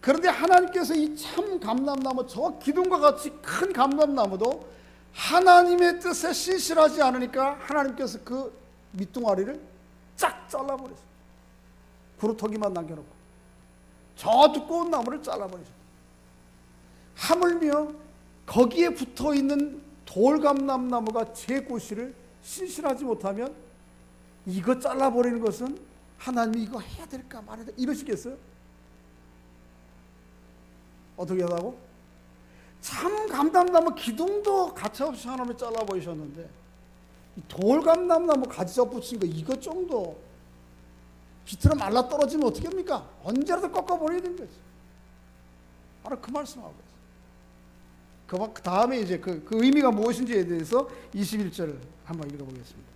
그런데 하나님께서 이 참감람나무, 저 기둥과 같이 큰 감람나무도 하나님의 뜻에 신실하지 않으니까 하나님께서 그 밑둥아리를 쫙 잘라버렸어요. 구루터기만 남겨놓고 저 두꺼운 나무를 잘라버리셨어요. 하물며 거기에 붙어 있는 돌감람나무가 제 고시를 신실하지 못하면 이거 잘라버리는 것은 하나님이 이거 해야 될까 말아야 될까 이러시겠어요? 어떻게 하다고? 참 감람나무 기둥도 가차없이 하나님이 잘라버리셨는데 돌감람나무 가지 접붙인 거 이것 정도 비틀어 말라 떨어지면 어떻게 합니까? 언제라도 꺾어버려야 되는 거지. 바로 그 말씀하고 있어요. 그 다음에 이제 그 의미가 무엇인지에 대해서 21절 한번 읽어보겠습니다.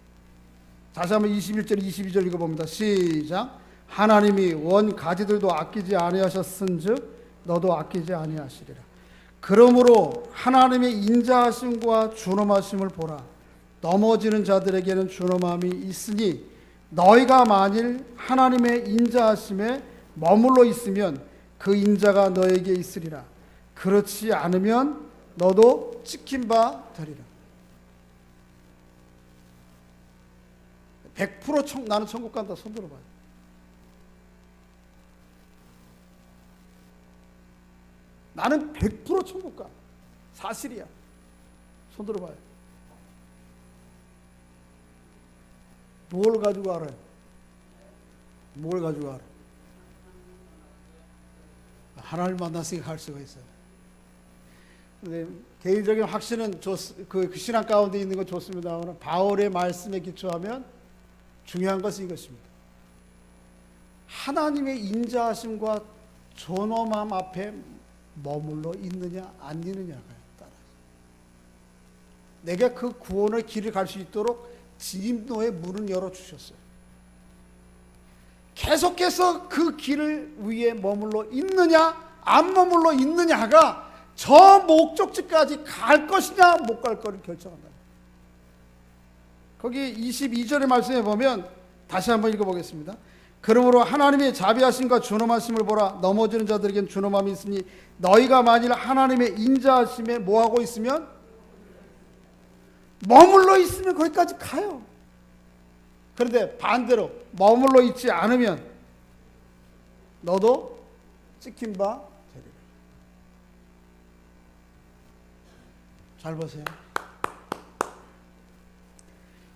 다시 한번 21절 22절 읽어봅니다. 시작. 하나님이 원 가지들도 아끼지 아니하셨은즉 너도 아끼지 아니하시리라. 그러므로 하나님의 인자하심과 준엄하심을 보라. 넘어지는 자들에게는 준엄함이 있으니 너희가 만일 하나님의 인자하심에 머물러 있으면 그 인자가 너에게 있으리라. 그렇지 않으면 너도 찍힌 바 되리라. 100% 나는 천국 간다. 손 들어봐요. 나는 100% 천국 가. 사실이야. 손 들어봐요. 뭘 가지고 알아요? 뭘 가지고 알아? 하나님을 만났으니까 할 수가 있어요. 근데 개인적인 확신은 그 신앙 가운데 있는 건 좋습니다만 바울의 말씀에 기초하면 중요한 것은 이것입니다. 하나님의 인자하심과 존엄함 앞에 머물러 있느냐 안 있느냐가 따라서 내가 그 구원의 길을 갈 수 있도록 진노의 문을 열어주셨어요. 계속해서 그 길을 위에 머물러 있느냐 안 머물러 있느냐가 저 목적지까지 갈 것이냐 못 갈 거를 결정한다. 거기 22절의 말씀에 보면 다시 한번 읽어보겠습니다. 그러므로 하나님의 자비하심과 준엄하심을 보라. 넘어지는 자들에겐 준엄함이 있으니 너희가 만일 하나님의 인자하심에 뭐하고 있으면 머물러 있으면 거기까지 가요. 그런데 반대로 머물러 있지 않으면 너도 찍힌 바 되리라. 잘 보세요.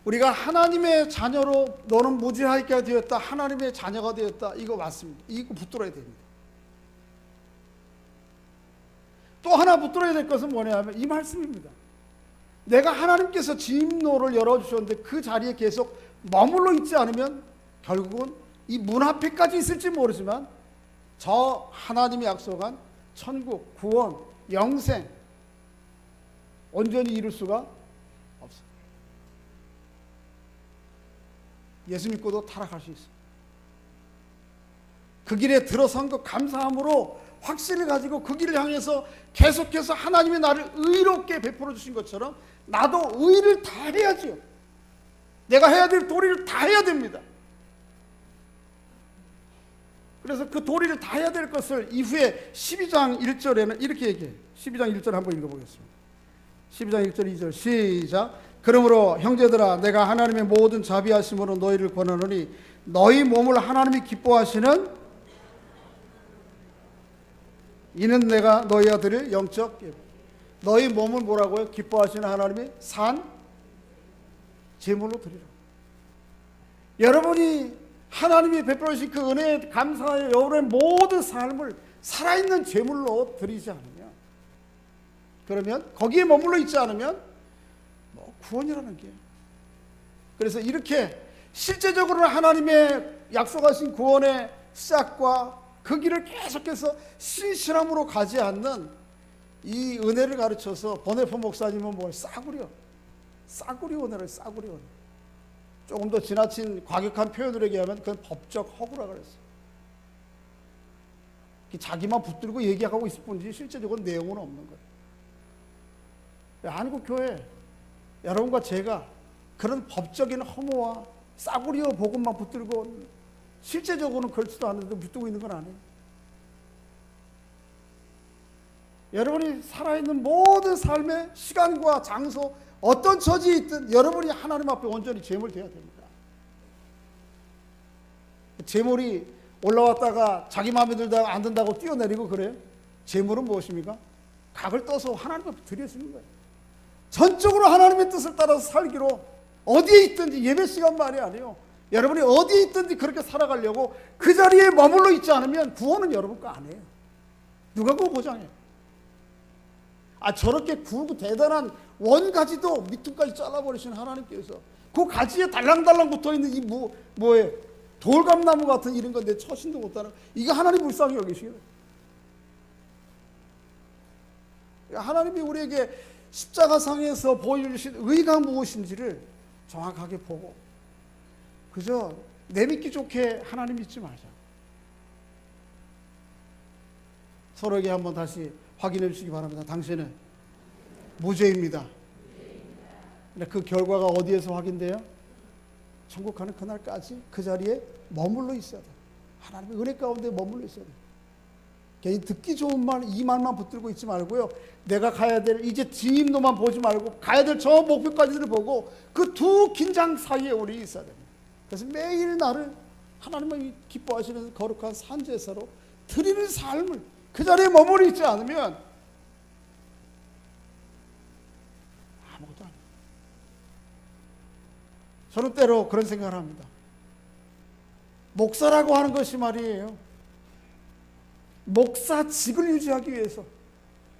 우리가 하나님의 자녀로 너는 무지하게 되었다. 하나님의 자녀가 되었다. 이거 맞습니다. 이거 붙들어야 됩니다. 또 하나 붙들어야 될 것은 뭐냐면 이 말씀입니다. 내가 하나님께서 진노를 열어주셨는데 그 자리에 계속 머물러 있지 않으면 결국은 이 문 앞에까지 있을지 모르지만 저 하나님이 약속한 천국, 구원, 영생 온전히 이룰 수가 없어요. 예수 믿고도 타락할 수 있어요. 그 길에 들어선 것 감사함으로 확신을 가지고 그 길을 향해서 계속해서 하나님이 나를 의롭게 베풀어 주신 것처럼 나도 의를 다 해야지요. 내가 해야 될 도리를 다 해야 됩니다. 그래서 그 도리를 다 해야 될 것을 이후에 12장 1절에는 이렇게 얘기해요. 12장 1절 한번 읽어보겠습니다. 12장 1절 2절 시작. 그러므로 형제들아 내가 하나님의 모든 자비하심으로 너희를 권하노니 너희 몸을 하나님이 기뻐하시는 이는 내가 너희가 드릴 영적 너희 몸을 뭐라고요? 기뻐하시는 하나님의 산 제물로 드리라. 여러분이 하나님이 베풀어 주신 그 은혜에 감사하여 여러분의 모든 삶을 살아있는 제물로 드리지 않으면 그러면 거기에 머물러 있지 않으면 뭐 구원이라는 게 그래서 이렇게 실제적으로는 하나님의 약속하신 구원의 시작과 그 길을 계속해서 신실함으로 가지 않는 이 은혜를 가르쳐서 버네포 목사님은 뭘 싸구려 은혜를 싸구려 은혜. 조금 더 지나친 과격한 표현을 얘기하면 그건 법적 허구라 그랬어요. 자기만 붙들고 얘기하고 있을 뿐이지 실제적으로 내용은 없는 거예요. 한국교회 여러분과 제가 그런 법적인 허무와 싸구려 복음만 붙들고 실제적으로는 그렇지도 않은데 붙들고 있는 건 아니에요. 여러분이 살아있는 모든 삶의 시간과 장소 어떤 처지에 있든 여러분이 하나님 앞에 온전히 제물되어야 됩니다. 제물이 올라왔다가 자기 마음에 들다가 안 된다고 뛰어내리고 그래요? 제물은 무엇입니까? 각을 떠서 하나님 앞에 드려지는 거예요. 전적으로 하나님의 뜻을 따라서 살기로 어디에 있든지 예배 시간만이 아니에요. 여러분이 어디에 있든지 그렇게 살아가려고 그 자리에 머물러 있지 않으면 구원은 여러분 거 아니에요. 누가 그거 보장해요? 저렇게 굵고 대단한 원가지도 밑둥까지 잘라버리신 하나님께서 그 가지에 달랑달랑 붙어있는 이 뭐에 돌감나무 같은 이런 건데 처신도 못하는 이거 하나님 불쌍히 여기시겠어요? 하나님이 우리에게 십자가상에서 보여주신 의가 무엇인지를 정확하게 보고 그저 내믿기 좋게 하나님 믿지 말자. 서로에게 한번 다시 확인해 주시기 바랍니다. 당신은 무죄입니다. 그 결과가 어디에서 확인돼요? 천국 가는 그날까지 그 자리에 머물러 있어야 돼. 하나님의 은혜 가운데 머물러 있어야 돼. 괜히 듣기 좋은 말, 이 말만 붙들고 있지 말고요. 내가 가야 될 이제 뒷임도만 보지 말고 가야 될 저 목표까지를 보고 그 두 긴장 사이에 우리 있어야 됩니다. 그래서 매일 나를 하나님이 기뻐하시는 거룩한 산제사로 드리는 삶을 그 자리에 머물러 있지 않으면 아무것도 아니에요. 저는 때로 그런 생각을 합니다. 목사라고 하는 것이 말이에요. 목사직을 유지하기 위해서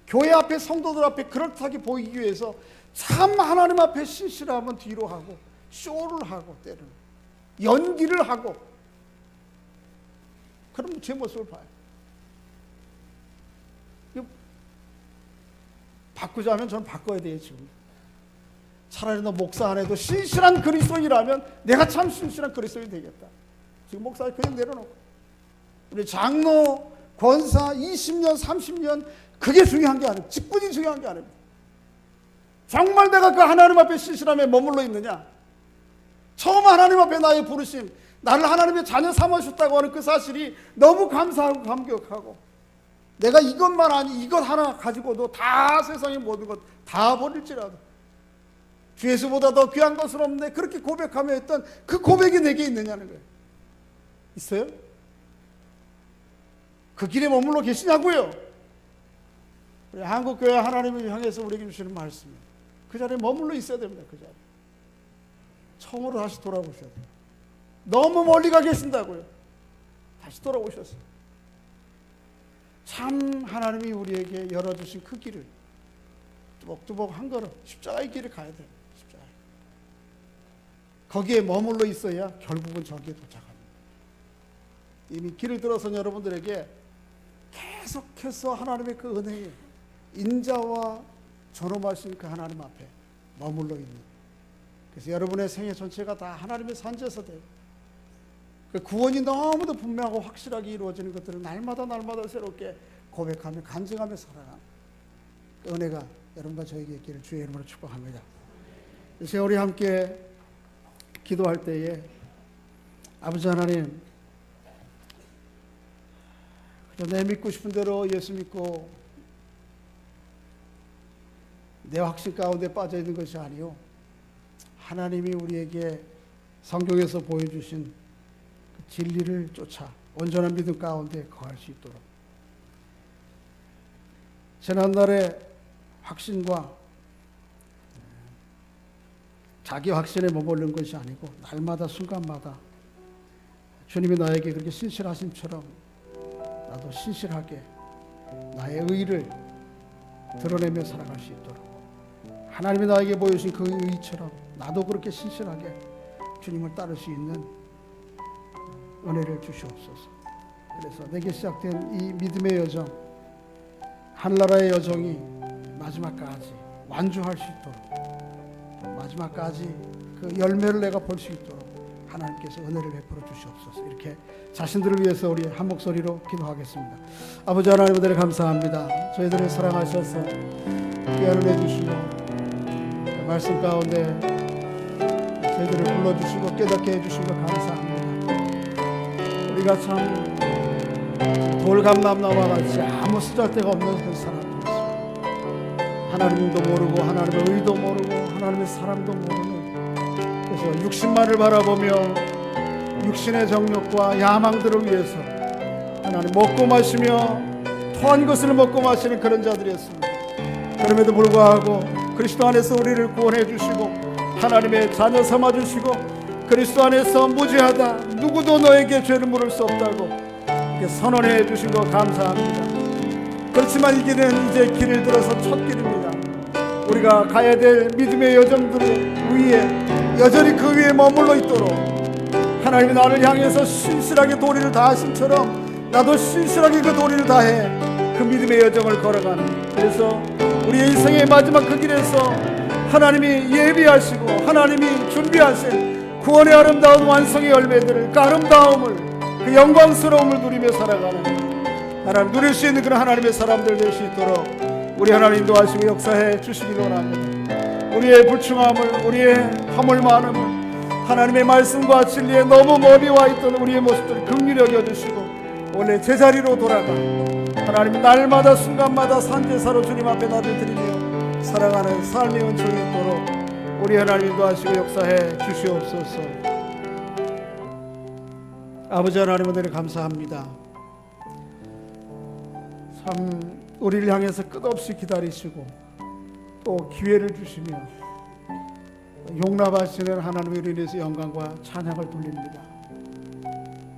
교회 앞에 성도들 앞에 그럴듯하게 보이기 위해서 참 하나님 앞에 신실하면 뒤로 하고 쇼를 하고 때로는 연기를 하고 그럼 제 모습을 봐요. 바꾸자면 저는 바꿔야 돼요. 지금 차라리 너 목사 안 해도 신실한 그리스도인이라면 내가 참 신실한 그리스도인이 되겠다. 지금 목사 그냥 내려놓고 우리 장로 권사 20년 30년 그게 중요한 게 아니에요. 직분이 중요한 게 아닙니다. 정말 내가 그 하나님 앞에 신실함에 머물러 있느냐, 처음 하나님 앞에 나의 부르심, 나를 하나님의 자녀 삼으셨다고 하는 그 사실이 너무 감사하고 감격하고 내가 이것만 아니 이것 하나 가지고도 다 세상의 모든 것 다 버릴지라도 주 예수보다 더 귀한 것은 없는데 그렇게 고백하며 했던 그 고백이 내게 있느냐는 거예요. 있어요? 그 길에 머물러 계시냐고요? 우리 한국교회 하나님을 향해서 우리에게 주시는 말씀입니다. 그 자리에 머물러 있어야 됩니다. 그 자리에 처음으로 다시 돌아오셔야 돼요. 너무 멀리 가 계신다고요. 다시 돌아오셨어요. 참 하나님이 우리에게 열어주신 그 길을 뚜벅뚜벅 한 걸음 십자가의 길을 가야 돼요. 십자가. 거기에 머물러 있어야 결국은 저기에 도착합니다. 이미 길을 들어선 여러분들에게 계속해서 하나님의 그 은혜에 인자와 존엄하신 그 하나님 앞에 머물러 있는, 그래서 여러분의 생애 전체가 다 하나님의 산제사 돼요. 그 구원이 너무도 분명하고 확실하게 이루어지는 것들을 날마다 새롭게 고백하며 간증하며 살아가는 그 은혜가 여러분과 저에게 있기를 주의 이름으로 축복합니다. 이제 우리 함께 기도할 때에 아버지 하나님, 내 믿고 싶은 대로 예수 믿고 내 확신 가운데 빠져 있는 것이 아니요, 하나님이 우리에게 성경에서 보여주신 그 진리를 쫓아 온전한 믿음 가운데 거할 수 있도록 지난날의 확신과 자기 확신에 머무르는 것이 아니고 날마다 순간마다 주님이 나에게 그렇게 신실하심처럼 나도 신실하게 나의 의를 드러내며 살아갈 수 있도록, 하나님이 나에게 보여주신 그 의처럼 나도 그렇게 신실하게 주님을 따를 수 있는 은혜를 주시옵소서. 그래서 내게 시작된 이 믿음의 여정, 하늘나라의 여정이 마지막까지 완주할 수 있도록, 마지막까지 그 열매를 내가 볼 수 있도록 하나님께서 은혜를 베풀어 주시옵소서. 이렇게 자신들을 위해서 우리 한 목소리로 기도하겠습니다. 아버지 하나님, 은혜를 감사합니다. 저희들을 사랑하셔서 귀한 은혜 주시고 그 말씀 가운데 저희들을 불러주시고 깨닫게 해주신 것 감사합니다. 우리가 참 돌감나무와 같이 아무 쓰잘데가 없는 그 사람들이었습니다. 하나님도 모르고 하나님의 의도 모르고 하나님의 사랑도 모르는, 그래서 육신만을 바라보며 육신의 정욕과 야망들을 위해서 하나님 먹고 마시며 토한 것을 먹고 마시는 그런 자들이었습니다. 그럼에도 불구하고 그리스도 안에서 우리를 구원해 주시고 하나님의 자녀 삼아 주시고 그리스도 안에서 무죄하다, 누구도 너에게 죄를 물을 수 없다고 이렇게 선언해 주신 것 감사합니다. 그렇지만 이 길은 이제 길을 들어서 첫 길입니다. 우리가 가야 될 믿음의 여정들 위에 여전히 그 위에 머물러 있도록 하나님이 나를 향해서 신실하게 도리를 다하심처럼 나도 신실하게 그 도리를 다해 그 믿음의 여정을 걸어가는, 그래서 우리의 인생의 마지막 그 길에서 하나님이 예비하시고 하나님이 준비하신 구원의 아름다운 완성의 열매들을, 그 아름다움을, 그 영광스러움을 누리며 살아가는 하나님, 누릴 수 있는 그런 하나님의 사람들 될 수 있도록 우리 하나님 인도하시고 역사해 주시기 원합니다. 우리의 불충함을, 우리의 허물 많음을, 하나님의 말씀과 진리에 너무 멀리 와 있던 우리의 모습들을 긍휼히 여겨주시고 원래 제자리로 돌아가 하나님 날마다 순간마다 산제사로 주님 앞에 나를 드리며 살아가는 삶의 은총이 있도록 우리 하나님 인도하시고 역사해 주시옵소서. 아버지 하나님, 은혜를 감사합니다. 참 우리를 향해서 끝없이 기다리시고 또 기회를 주시며 용납하시는 하나님을 인해서 영광과 찬양을 돌립니다.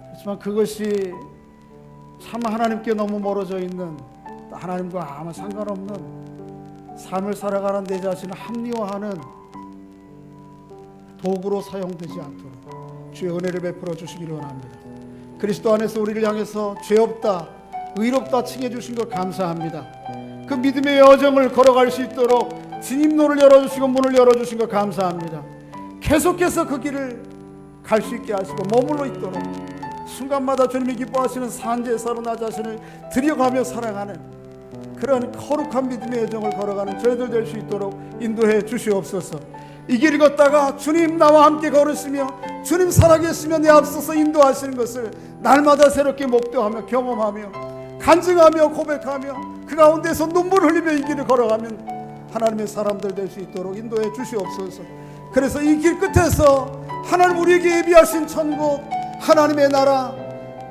그렇지만 그것이 참 하나님께 너무 멀어져 있는, 하나님과 아무 상관없는 삶을 살아가는 내 자신을 합리화하는 도구로 사용되지 않도록 주의 은혜를 베풀어 주시기를 원합니다. 그리스도 안에서 우리를 향해서 죄 없다, 의롭다 칭해 주신 것 감사합니다. 그 믿음의 여정을 걸어갈 수 있도록 진입로를 열어주시고 문을 열어주신 것 감사합니다. 계속해서 그 길을 갈 수 있게 하시고 머물러 있도록 순간마다 주님이 기뻐하시는 산제사로 나 자신을 들여가며 살아가는 그런 거룩한 믿음의 여정을 걸어가는 저희들 될 수 있도록 인도해 주시옵소서. 이 길 걷다가 주님 나와 함께 걸으시며 주님 살아계시며 내 앞서서 인도하시는 것을 날마다 새롭게 목도하며 경험하며 간증하며 고백하며 그 가운데서 눈물 흘리며 이 길을 걸어가면 하나님의 사람들 될 수 있도록 인도해 주시옵소서. 그래서 이 길 끝에서 하나님 우리에게 예비하신 천국, 하나님의 나라,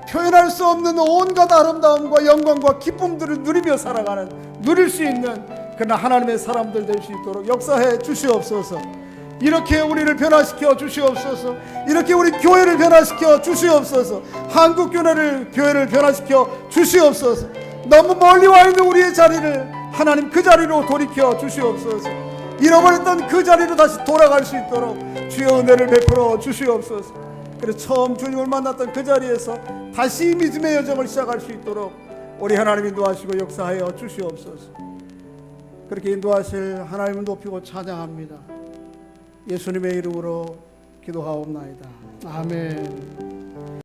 표현할 수 없는 온갖 아름다움과 영광과 기쁨들을 누리며 살아가는, 누릴 수 있는 그러나 하나님의 사람들 될 수 있도록 역사해 주시옵소서. 이렇게 우리를 변화시켜 주시옵소서. 이렇게 우리 교회를 변화시켜 주시옵소서. 한국 교회를 변화시켜 주시옵소서. 너무 멀리 와 있는 우리의 자리를 하나님 그 자리로 돌이켜 주시옵소서. 잃어버렸던 그 자리로 다시 돌아갈 수 있도록 주의 은혜를 베풀어 주시옵소서. 그래서 처음 주님을 만났던 그 자리에서 다시 믿음의 여정을 시작할 수 있도록 우리 하나님 인도하시고 역사하여 주시옵소서. 그렇게 인도하실 하나님을 높이고 찬양합니다. 예수님의 이름으로 기도하옵나이다. 아멘.